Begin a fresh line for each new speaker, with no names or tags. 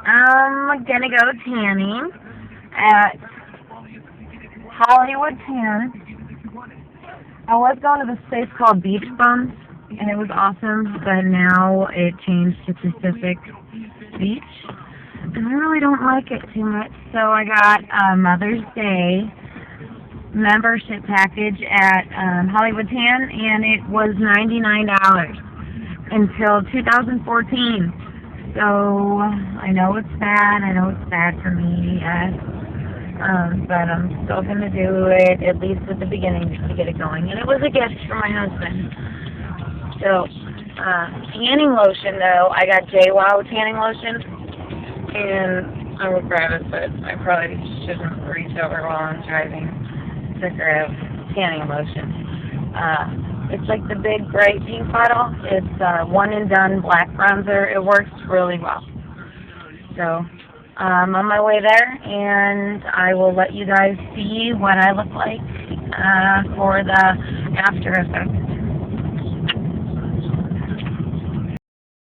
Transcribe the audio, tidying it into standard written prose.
I'm gonna go tanning at Hollywood Tan. I was going to this place called Beach Bums, and it was awesome, but now it changed to Pacific Beach, and I really don't like it too much, so I got a Mother's Day membership package at Hollywood Tan, and it was $99 until 2014. So I know it's bad. I know it's bad for me, yes. But I'm still going to do it, at least at the beginning, just to get it going. And it was a gift for my husband. So, tanning lotion, though, I got JWoww tanning lotion. And I would grab it, but I probably shouldn't reach over while I'm driving to grab tanning lotion. It's like the big bright pink bottle. It's one and done black bronzer. It works really well. So I'm on my way there, and I will let you guys see what I look like for the after effects.